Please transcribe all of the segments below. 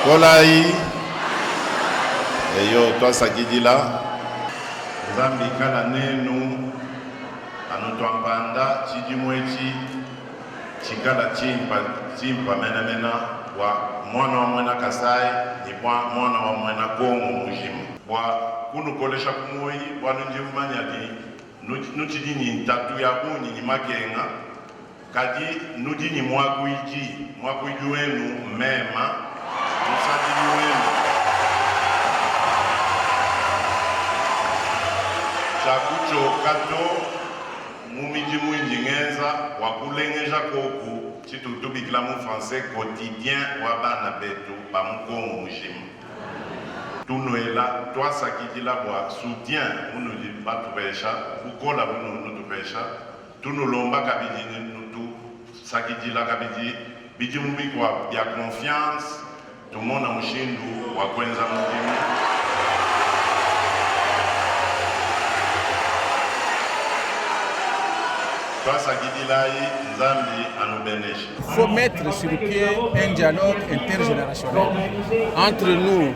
Kolai eyo twasakidila Nzambi kala nenu anotwampanda chidimwechi chikala chimpa mena wa mwana wa mwena Kasai ni mwana wa mwena Kongo mujima wa kunukolesha kumoi wanu njimanya di nuchidini ntatu ya buni ni makenga kadi nudini mwakuiji wenu mema musadini wenu chakucho kato mumiji mwinji ngenza wakulengeja koku chitutubikila mu français quotidien wa bana betu ba mukongo mujima tunoela twasakidila bwa soutien munuli batupesha kukola bunu tupesha tunulomba kabidi nutu sakidila kabidi bidi mubikwa ya confiance tumona mushindu wa kwenza mujima Il faut mettre sur pied un dialogue intergénérationnel entre nous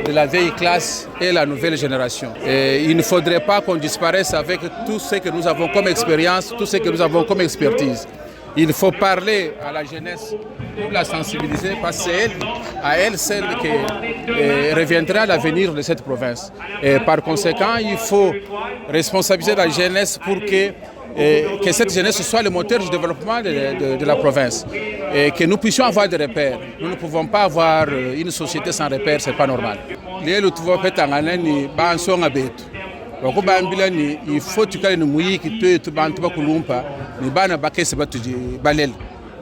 de la vieille classe et la nouvelle génération. Et il ne faudrait pas qu'on disparaisse avec tout ce que nous avons comme expérience, tout ce que nous avons comme expertise. Il faut parler à la jeunesse pour la sensibiliser parce que c'est à elle celle qui reviendra l'avenir de cette province. Et par conséquent, il faut responsabiliser la jeunesse pour que cette jeunesse soit le moteur du développement de la province et que nous puissions avoir des repères. Nous ne pouvons pas avoir une société sans repères, ce n'est pas normal. Il faut que nous nous ni bana bakese batuji balel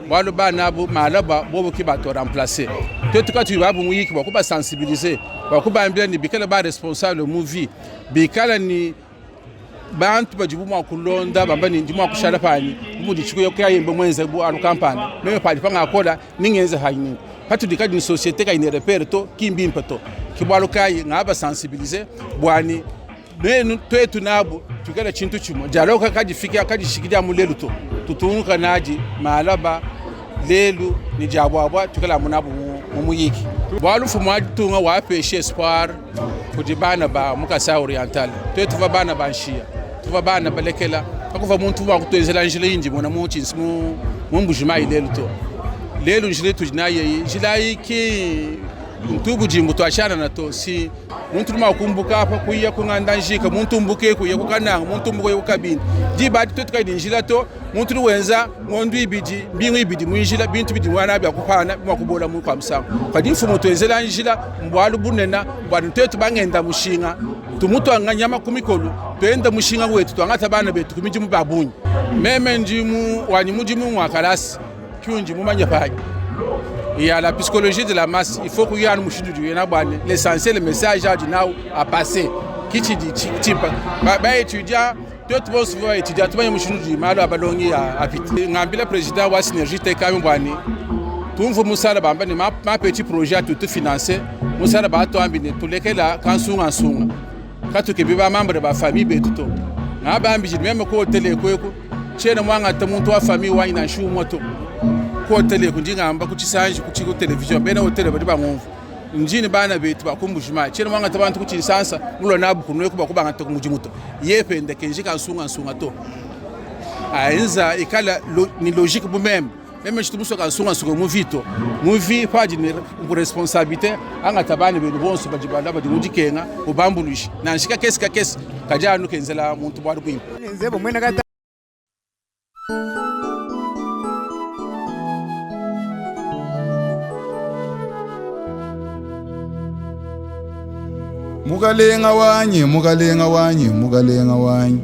walo bana bu malaba bobo ki bato remplacer to tuka tu babu muyiki bakuba sensibiliser bakuba ambia ni bikala ba responsable movie bikala ni bantu bajibu mwa kulonda bamba ni ndimo kushara pani mudi chikuyo kwa yembe mwenze bu alu kampani meme pali panga akola ningenze hayini hatu dikadi ni societe ka ine repere to kimbi mpato kibwalo kai ngaba sensibiliser bwani benu twetu nabo tukala chintu chimo jaloka kajifikia kajishikidia mulelu to tutunuka naji malaba lelu ni jabwabwa tukala munabo mumuyiki bwalufu mwatunga wapeshe espoir kujibana ba mukasa oriental twetu vabana banshia tuvabana balekela akuva muntu wa kutwezela njile inji mona muchi simu mumbujima ilelu to lelu njile tujinaye jilayi ki ntubu jimbu twashana na to si muntu makumbuka hapa kuya kungandanjika muntu mbuke kuya kukananga muntu mbuke kukabini jibati twetuka injila to muntu wenza ngondu ibidi mbingu ibidi mwinjila bintu bidi mwana bya kupana mwakubola mu kwa msango kadi mfumo twezela njila mbwalu bunena mbwanu twetu bangenda mushinga tumutu anganyama kumikolu twenda mushinga wetu twangata bana betu kumijimu babunyi meme njimu wanyimujimu mwakalasi kyunji mumanya paji. Il y a la psychologie de la masse. Il faut qu'il y ait un mouchidu du Yenabane. L'essentiel, le message à passer. Qui te dit, bah étudiant, tout le monde va étudier. Tout le monde va étudier. Malo abalongi à vite. Ngambila président wa synergie te kamibwani. Tout le monde musala bamba ni ma petit projet tout financé. Musala ba to ambine to lekela kansunga sunga. Katu ke biba membre ba famille betuto. Ngaba ambiji même ko tele ko chena mwanga tamuntu wa famille wa ina shu moto. Ko tele kunjinga amba kuchisanji kuchiko television bena hotel badi bangu njini bana betu bakumbujima chena mwanga tabantu kuchisansa mulo nabu kunwe kuba kubanga takumujimuto yepe ndeke njika nsunga to ainza ikala ni logique bu même chitumuso kansunga mu vito movie paji ni responsabilité anga tabane be bonso bajibanda badi mujikenga ubambulushi na nshika kesi kajanu kenzela muntu bwari bwimpa nzebo mwena kata Mugalenga wanyi Mugalenga wanyi Mugalenga wanyi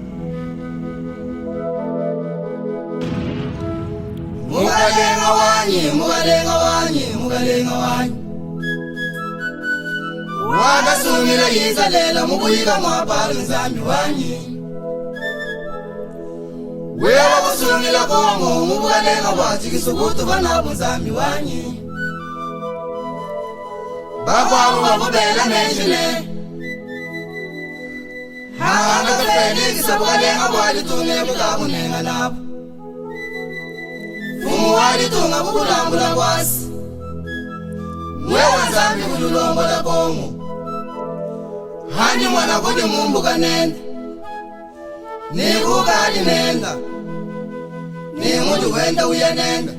Wagasumira yizalela mubuyiga mwapala nzambi wanyi wewa busumira kongo mubugalenga wachikisubutu bana nzambi wanyi bakwabu babubela menjine hanga tafeli kisabugalenga walitumile bukabunenga nabo fumu walitunga bukulambula kwasi wewe nzambi kululongola kongo hani mwana kuti mumbuka nenda nikukali nenda ninguti wenda uya nenda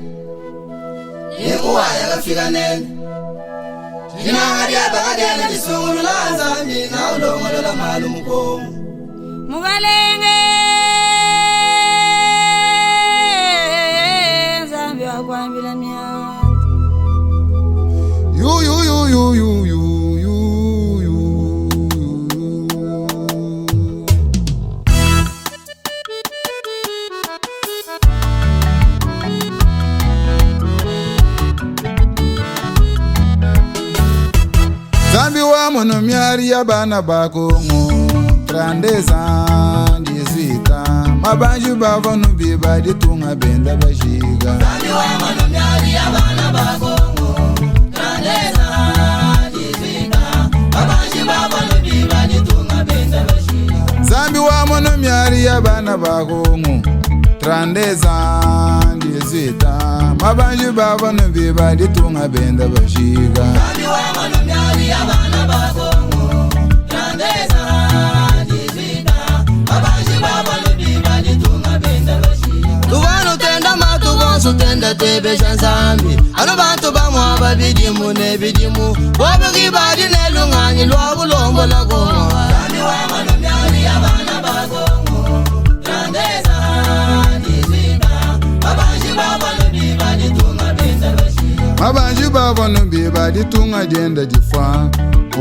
nikuwaya kafika nenda jinangadiabakadena lisungulu la nzambi na ulongolola malu mukongo mukalenge nzambi wakwambila myanda Zambi wa mono myari ya bana bakongo Trandeza ndizwita Mabanju bavonu biba ditunga benda bashiga Zambi wa mono myari ya bana bakongo Trandeza ndizwita Mabanju bavonu biba ditunga benda bashiga Zambi wa mono myari ya bana bakongo Trandeza ndizwita Mabanju bavonu biba ditunga benda bashiga Zambi wa mono myari ya bana bakongo Trandeza ndizwita Mabanju bavonu biba ditunga benda bashiga Tuvanu tenda matugonsu tenda tebesha nzambi Ano bantu bamwa babidimu ne bidimu Bobe kibadi ne lungani lwa bulongo la kongo Zambi wa mono myari ya bana bakongo Trandeza ndizwita Mabanju bavonu biba ditunga benda bashiga Mabanju bavonu biba ditunga jenda jifa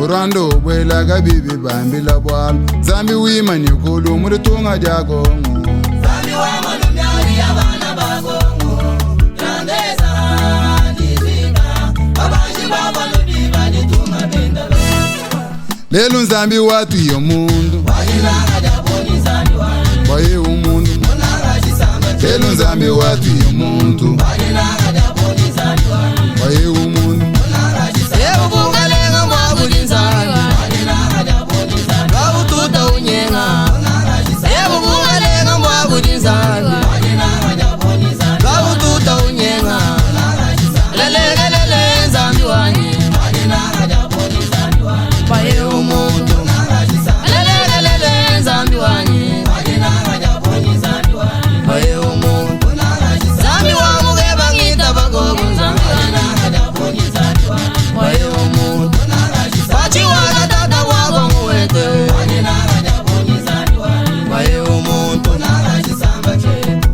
Urando ubwela gabibi bambila bwal Zambi wima nikulu muritunga jagongo Zambi wa mono myari ya bana bakongo Trandeza ndizwita Mabanju bavonu biba ditunga benda bashiga Lelu nzambi watu iyo mundu Wajilanga jaboni nzambi wani Waye umundu Munanga chisamba Lelu nzambi watu iyo mundu Wajilanga jaboni nzambi wani Waye umundu Munanga chisamba Ebu bungalenga mwabuli nzambi Wajilanga jaboni nzambi Wabututa unyenga Munanga chisamba Ebu bungalenga mwabuli nzambi Wajilanga jaboni nzambi Wabututa unyenga Munanga chisamba Lelelelele nzambi wani Wajilanga jaboni nzambi wani Waye umundu Munanga chisamba Lelelelele nzambi wani Wajilanga jaboni nzambi wani Waye umundu Munanga chisamba Nzambi wa mugeba ngita bagogo nzambi Wajilanga jaboni nzambi wani Waye umundu Munanga chisamba Pachi waka tata wako nguwete Wajilanga jaboni nzambi wani Waye umundu Munanga chisamba chetu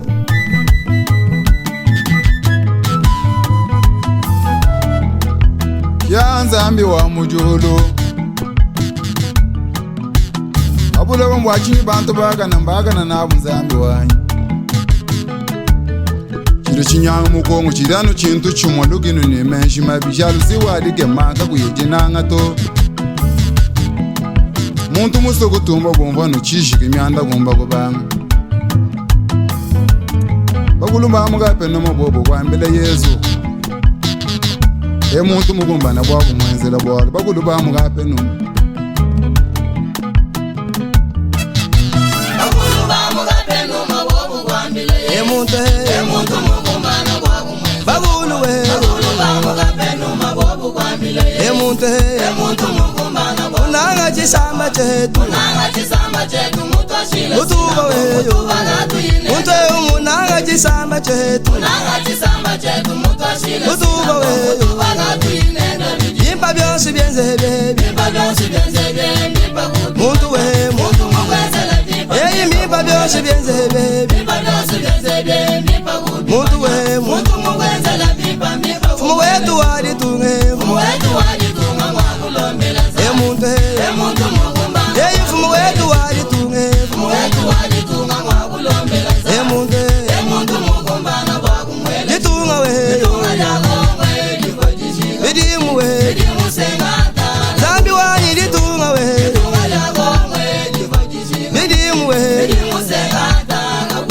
Ya nzambi wa mujulu Abula wa mwachini bantu bagana nabu nzambi wanyi Chiro chinyanga mukongo chidano chintu chumwa luginu ni menshi mabishalu siwadige maka kuyejinanga to Muntu muso kutumba gumva no chishike myanda gumba kubanga Bakulumba mugape no mabobo kwambele Yesu Muntu mugumba na bwa kumwenzela bwa bakulumba mugape no Emuntu mukumbana kwa kumwe Bagulu we Bagulu mabobu kwa mile Emuntu mukumbana kwa Unanga chisamba chetu Unanga chisamba chetu Mutoshile Mutuba weyo Mutuba gatu ine Unanga chisamba chetu Unanga chisamba chetu Mutoshile Mutuba weyo Mutuba gatu ine Yimpa byonsi byenze bebi Yimpa byonsi byenze bebi Muntu we Muntu mukwezela Eyi mipa byonsi byenze bebi Mipa byonsi byenze bebi Muntu we Muntu mukwezela mipa mipa Fumu wetu wadi tunge Fumu wetu wadi tunga mwakulombela Emuntu Emuntu mukumba Eyi fumu wetu wadi tunge Fumu wetu wadi tunga mwakulombela Emuntu Emuntu mukumba na wakumwele Ditunga we Ditunga jako we Diko jishiga Bidimu we Bidimu sengata Zambi wani ditunga we Ditunga jako we Diko jishiga Bidimu we Bidimu sengata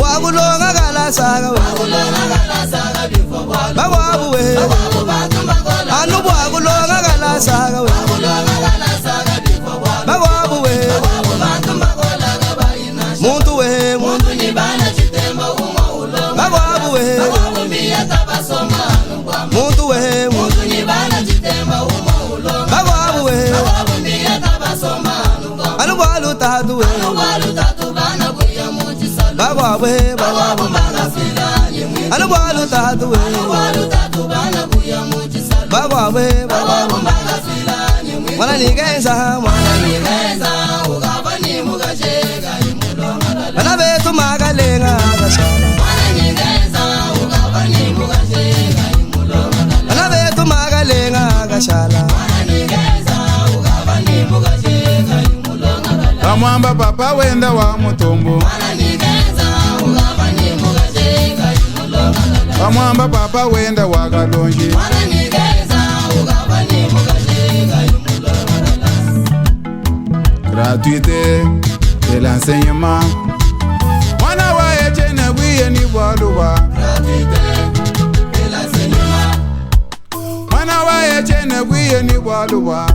Wakulonga kala saga we Wakulonga kala saga bifo bwalo Bagwabu we Bagwabu batumba kola Anu wakulonga kala saga we Wakulonga kala saga bifo bwalo Bagwabu we Bagwabu batumba kola gabayina Muntu we Muntu ni bana chitemba uma ulonga Bagwabu we Bagwabu miya tabasoma Muntu we Muntu ni bana chitemba uma tatu we bagwabwe bagwabwe anu bwalu tatu we bagwabwe bagwabwe mwana nigeza bana betu magalenga gashala bana betu magalenga gashala Amwamba papa wenda wa mutombo Amwamba papa wenda wa kalonji Gratuité de l'enseignement Mwana wa echene wiye ni waluwa Mwana wa echene wiye ni waluwa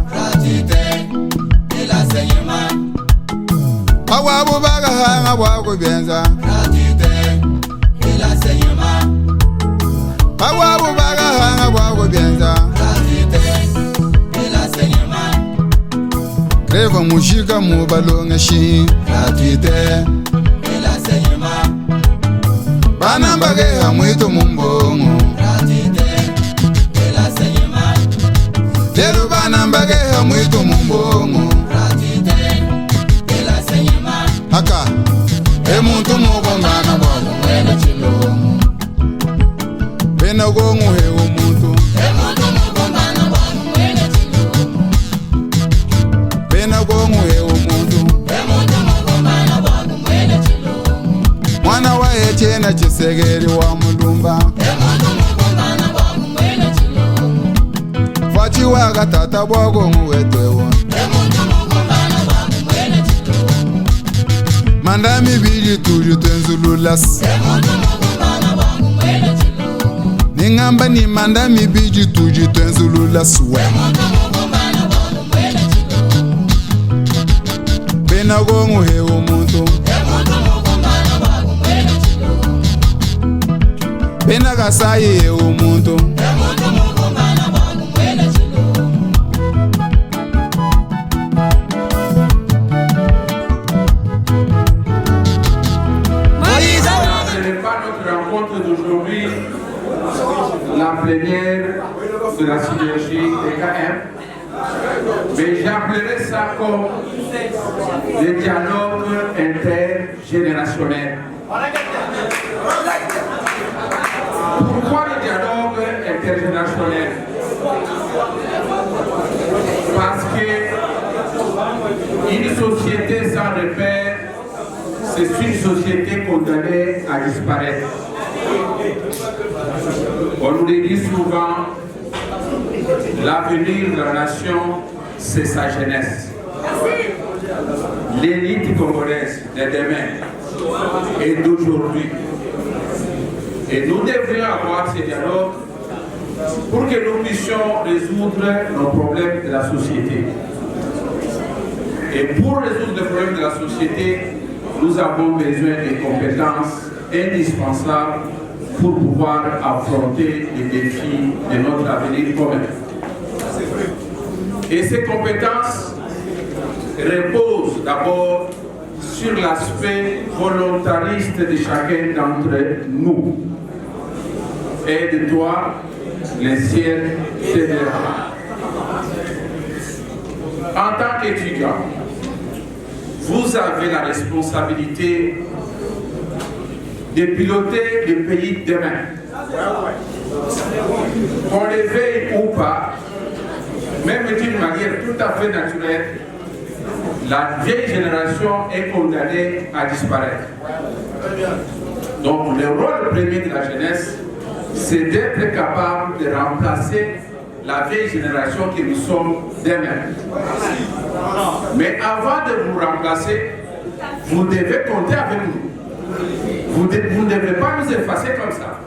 Awabu baga hanga wago bienza Awabu baga hanga wago bienza Greva mushika mubalonga shi gratuité Bana mbage hamwito mumbongo Lero bana mbage hamwito mumbongo Haka, muntu mugongana bwabo mwene chilongo Bena gongu hewo muntu mugongana bwabo mwene chilongo Bena gongu hewo muntu mugongana bwabo mwene chilongo Mwana wa echena chisegeri wa mulumba mugongana bwabo mwene chilongo Fachi waga tata bwagongu wetewa Mandami biji tuju tenzululas Ningamba ni mandami biji tuju tenzululas we Bena gongu hewo muntu Bena gasayi hewo muntu La plénière de la synergie EKM, mais j'appellerais ça comme le dialogue intergénérationnel. Pourquoi le dialogue intergénérationnel? Parce que une société sans repère, c'est une société condamnée à disparaître. On nous le dit souvent, l'avenir de la nation, c'est sa jeunesse. L'élite congolaise de demain et d'aujourd'hui. Et nous devrions avoir ces dialogues pour que nous puissions résoudre nos problèmes de la société. Et pour résoudre les problèmes de la société, nous avons besoin des compétences indispensables pour pouvoir affronter les défis de notre avenir commun. Et ces compétences reposent d'abord sur l'aspect volontariste de chacun d'entre nous. Aide-toi, les ciels t'aideront. En tant qu'étudiant, vous avez la responsabilité de piloter le pays demain. Qu'on le veuille ou pas, même d'une manière tout à fait naturelle, la vieille génération est condamnée à disparaître. Donc le rôle premier de la jeunesse, c'est d'être capable de remplacer la vieille génération que nous sommes demain. Mais avant de vous remplacer, vous devez compter avec nous. Vous ne devez pas nous effacer comme ça.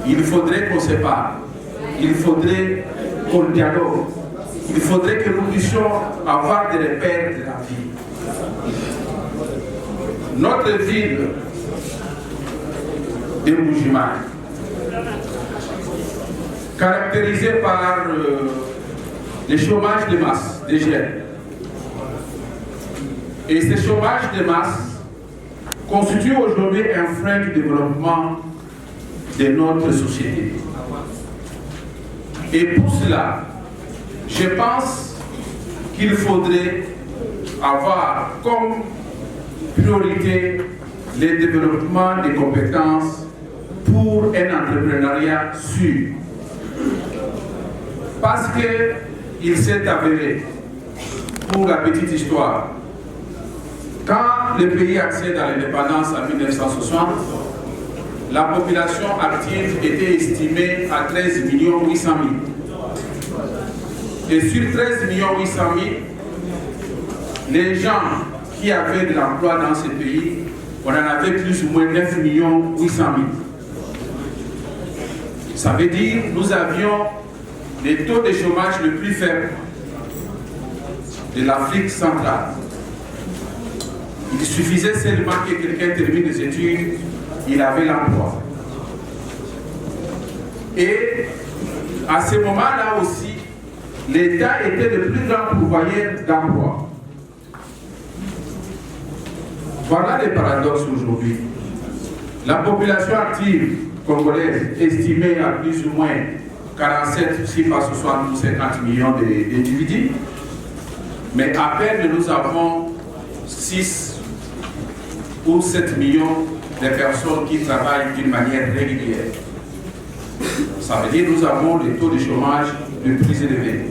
Il faudrait qu'on se parle. Il faudrait qu'on dialogue. Il faudrait que nous puissions avoir des repères de la vie. Notre ville de Mbuji-Mayi, caractérisée par le chômage de masse des jeunes Et ce chômage de masse constitue aujourd'hui un frein du développement de notre société. Et pour cela, je pense qu'il faudrait avoir comme priorité le développement des compétences pour un entrepreneuriat sûr. Parce qu'il s'est avéré, pour la petite histoire, quand le pays accède à l'indépendance en 1960, la population active était estimée à 13 800 000. Et sur 13 800 000, les gens qui avaient de l'emploi dans ce pays, on en avait plus ou moins 9 800 000. Ça veut dire que nous avions le taux de chômage le plus faible de l'Afrique centrale. Il suffisait seulement que quelqu'un termine des études, il avait l'emploi. Et à ce moment-là aussi, l'État était le plus grand pourvoyeur d'emploi. Voilà le paradoxe aujourd'hui. La population active congolaise estimée à plus ou moins 47, si pas 60 ou 50 millions d'individus, mais à peine nous avons 6 ou 7 millions de personnes qui travaillent d'une manière régulière. Ça veut dire que nous avons le taux de chômage le plus élevé.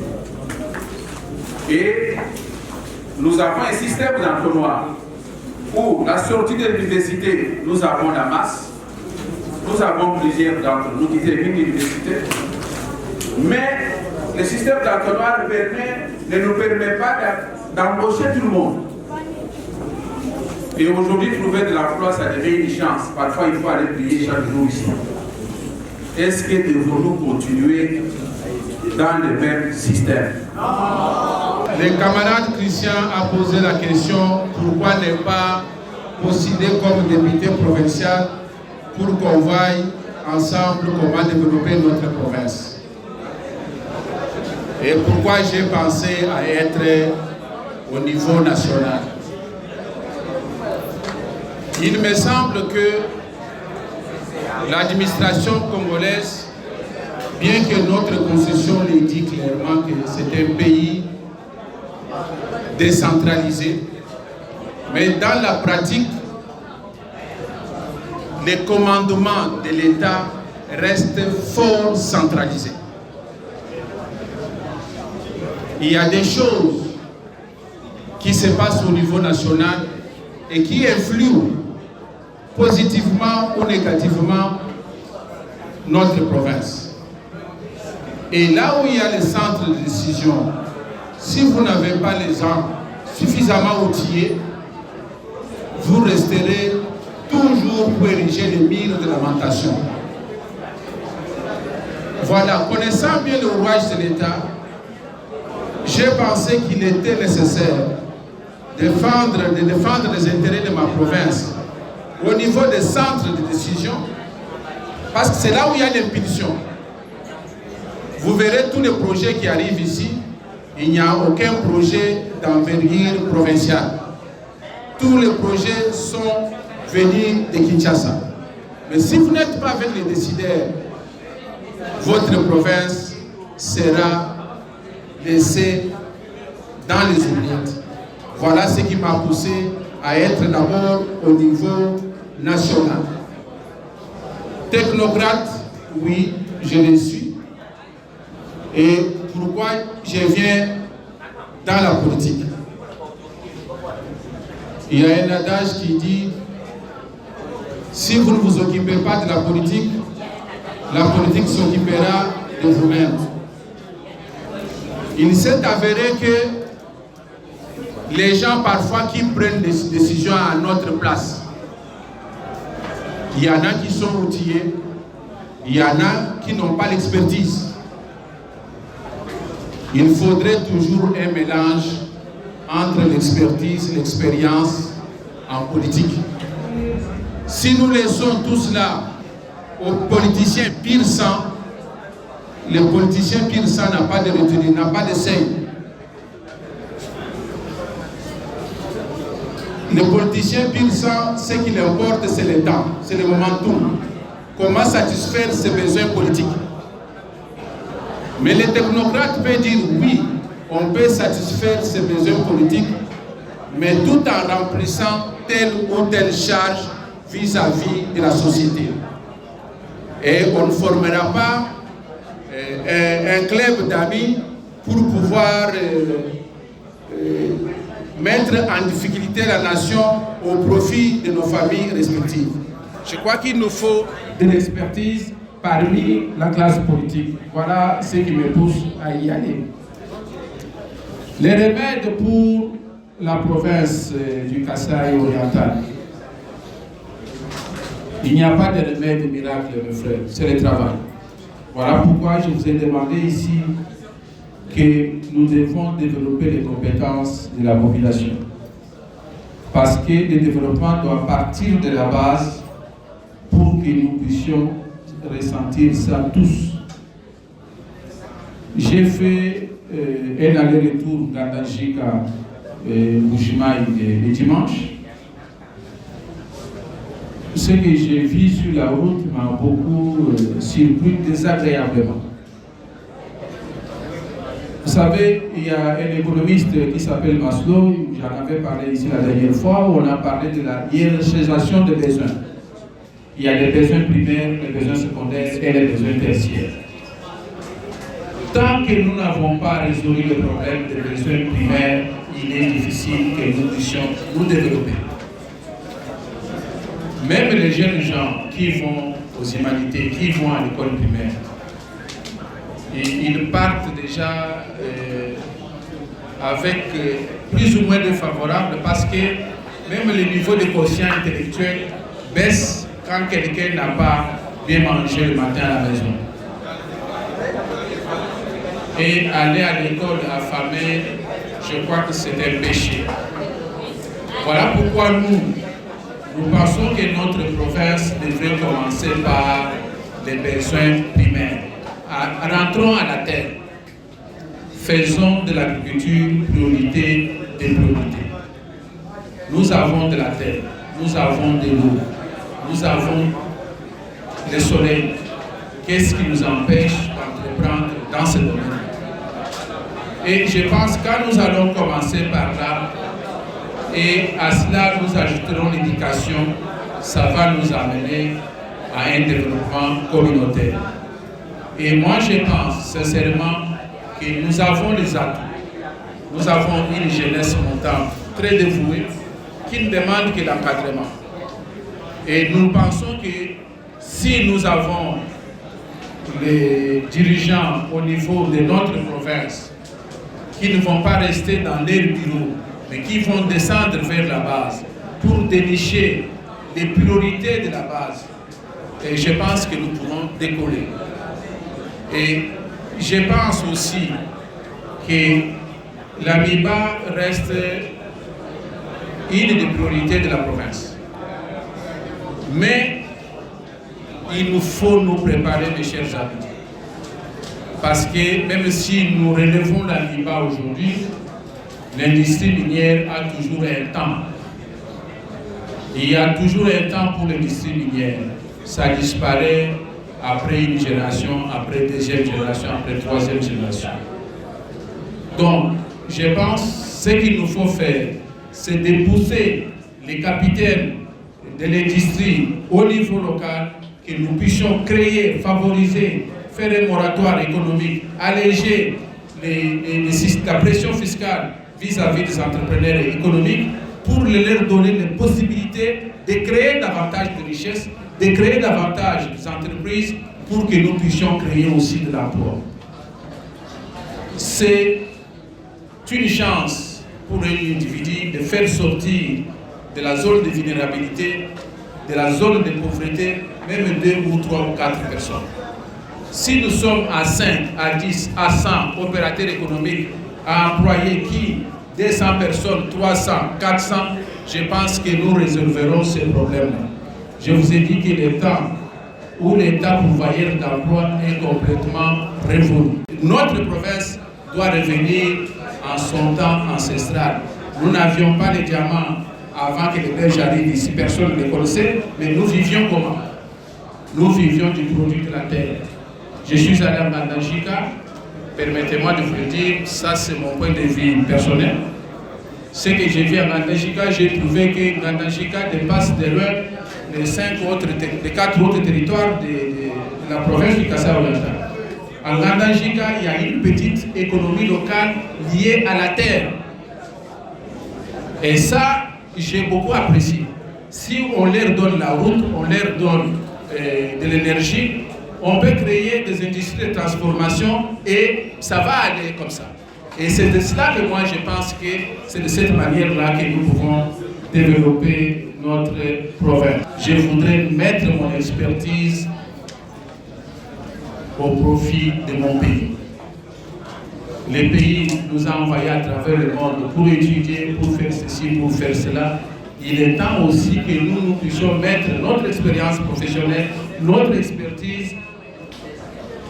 Et nous avons un système d'entonnoir où la sortie de l'université, nous avons la masse, nous avons plusieurs d'entre nous qui terminent l'université, mais le système d'entonnoir ne nous permet pas d'embaucher tout le monde. Et aujourd'hui, trouver de l'emploi, ça devient une chance. Parfois, il faut aller prier chaque jour ici. Est-ce que devons-nous continuer dans le même système? Le camarade Christian a posé la question pourquoi ne pas postuler comme député provincial pour qu'on voie ensemble comment développer notre province. Et pourquoi j'ai pensé à être au niveau national. Il me semble que l'administration congolaise, bien que notre constitution le dit clairement que c'est un pays décentralisé, mais dans la pratique, les commandements de l'État restent fort centralisés. Il y a des choses qui se passent au niveau national et qui influent positivement ou négativement notre province. Et là où il y a les centres de décision, si vous n'avez pas les gens suffisamment outillés, vous resterez toujours pour ériger les murs de lamentation. Voilà, connaissant bien le rouage de l'État, j'ai pensé qu'il était nécessaire de défendre les intérêts de ma province au niveau des centres de décision, parce que c'est là où il y a l'impulsion. Vous verrez tous les projets qui arrivent ici, il n'y a aucun projet d'envergure provinciale. Tous les projets sont venus de Kinshasa. Mais si vous n'êtes pas avec les décideurs, votre province sera laissée dans les oubliettes. Voilà ce qui m'a poussé à être d'abord au niveau national. Technocrate, oui, je le suis. Et pourquoi je viens dans la politique? Il y a un adage qui dit, si vous ne vous occupez pas de la politique s'occupera de vous-même. Il s'est avéré que les gens parfois qui prennent des décisions à notre place, il y en a qui sont outillés, il y en a qui n'ont pas l'expertise. Il faudrait toujours un mélange entre l'expertise et l'expérience en politique. Si nous laissons tout cela aux politiciens pur sang, le politicien pur sang n'a pas de retenue, n'a pas de seuil. Les politiciens pur sang, ce qui leur importe, c'est le temps, c'est le momentum. Comment satisfaire ses besoins politiques. Mais les technocrates peuvent dire oui, on peut satisfaire ses besoins politiques, mais tout en remplissant telle ou telle charge vis-à-vis de la société. Et on ne formera pas un club d'amis pour pouvoir mettre en difficulté la nation au profit de nos familles respectives. Je crois qu'il nous faut de l'expertise parmi la classe politique. Voilà ce qui me pousse à y aller. Les remèdes pour la province du Kasaï oriental. Il n'y a pas de remède miracle, mes frères, c'est le travail. Voilà pourquoi je vous ai demandé ici que nous devons développer les compétences de la population. Parce que le développement doit partir de la base pour que nous puissions ressentir ça tous. J'ai fait un aller-retour Gandajika Bujimaï le dimanche. Ce que j'ai vu sur la route m'a beaucoup surpris désagréablement. Vous savez, il y a un économiste qui s'appelle Maslow, j'en avais parlé ici la dernière fois, où on a parlé de la hiérarchisation des besoins. Il y a les besoins primaires, les besoins secondaires et les besoins tertiaires. Tant que nous n'avons pas résolu le problème des besoins primaires, il est difficile que nous puissions nous développer. Même les jeunes gens qui vont aux humanités, qui vont à l'école primaire, ils partent déjà avec plus ou moins de favorables parce que même le niveau de quotient intellectuel baisse quand quelqu'un n'a pas bien mangé le matin à la maison. Et aller à l'école affamé, je crois que c'est un péché. Voilà pourquoi nous pensons que notre province devrait commencer par les besoins primaires. Rentrons à la terre. Faisons de l'agriculture priorité des priorités. Nous avons de la terre, nous avons de l'eau, nous avons le soleil. Qu'est-ce qui nous empêche d'entreprendre dans ce domaine? Et je pense que quand nous allons commencer par là, et à cela nous ajouterons l'éducation, ça va nous amener à un développement communautaire. Et moi je pense sincèrement que nous avons les atouts. Nous avons une jeunesse montante, très dévouée, qui ne demande que l'encadrement. Et nous pensons que si nous avons les dirigeants au niveau de notre province qui ne vont pas rester dans leur bureau, mais qui vont descendre vers la base pour dénicher les priorités de la base, et je pense que nous pourrons décoller. Et je pense aussi que l'AMIBA reste une des priorités de la province. Mais il nous faut nous préparer, mes chers amis. Parce que même si nous relevons l'AMIBA aujourd'hui, l'industrie minière a toujours un temps. Il y a toujours un temps pour l'industrie minière. Ça disparaît après une génération, après deuxième génération, après troisième génération. Donc, je pense que ce qu'il nous faut faire, c'est de pousser les capitaines de l'industrie au niveau local, que nous puissions créer, favoriser, faire un moratoire économique, alléger la pression fiscale vis-à-vis des entrepreneurs économiques pour leur donner les possibilités de créer davantage de richesses, de créer davantage d'entreprises pour que nous puissions créer aussi de l'emploi. C'est une chance pour un individu de faire sortir de la zone de vulnérabilité, de la zone de pauvreté, même 2 ou 3 ou 4 personnes. Si nous sommes à 5, à 10, à 100 opérateurs économiques, à employer qui 200 personnes, 300, 400, je pense que nous résolverons ces problèmes-là. Je vous ai dit que le temps où l'État pourvoyeur d'emploi est complètement révolu. Notre province doit revenir en son temps ancestral. Nous n'avions pas les diamants avant que les Belges arrivent ici, personne ne les connaissait, mais nous vivions comment? Nous vivions du produit de la terre. Je suis allé à Ngandajika, permettez-moi de vous le dire, ça c'est mon point de vue personnel. Ce que j'ai vu à Ngandajika, j'ai trouvé que Ngandajika dépasse de loin les 4 autres territoires de la province du Kasaï-Oriental. En Ngandajika, il y a une petite économie locale liée à la terre. Et ça, j'ai beaucoup apprécié. Si on leur donne la route, on leur donne de l'énergie, on peut créer des industries de transformation et ça va aller comme ça. Et c'est de cela que moi je pense que c'est de cette manière-là que nous pouvons développer notre province. Je voudrais mettre mon expertise au profit de mon pays. Les pays nous ont envoyés à travers le monde pour étudier, pour faire ceci, pour faire cela. Il est temps aussi que nous puissions mettre notre expérience professionnelle, notre expertise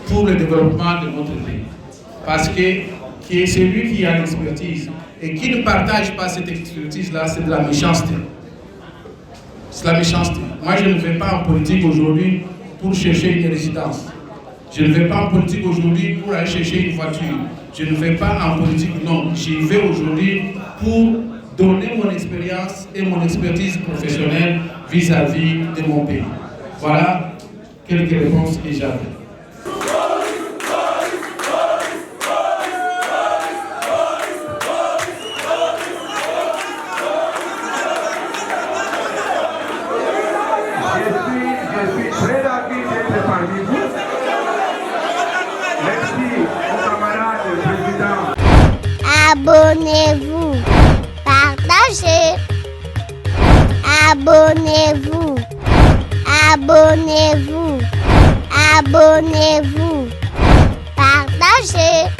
pour le développement de notre pays. Parce que celui qui a l'expertise et qui ne partage pas cette expertise-là, c'est de la méchanceté. C'est la méchanceté. Moi, je ne vais pas en politique aujourd'hui pour chercher une résidence. Je ne vais pas en politique aujourd'hui pour aller chercher une voiture. Je ne vais pas en politique, non. J'y vais aujourd'hui pour donner mon expérience et mon expertise professionnelle vis-à-vis de mon pays. Voilà quelques réponses que j'avais. Je suis très ravi d'être parmi vous. Merci au camarade président. Abonnez-vous, partagez. Abonnez-vous, abonnez-vous, abonnez-vous, partagez.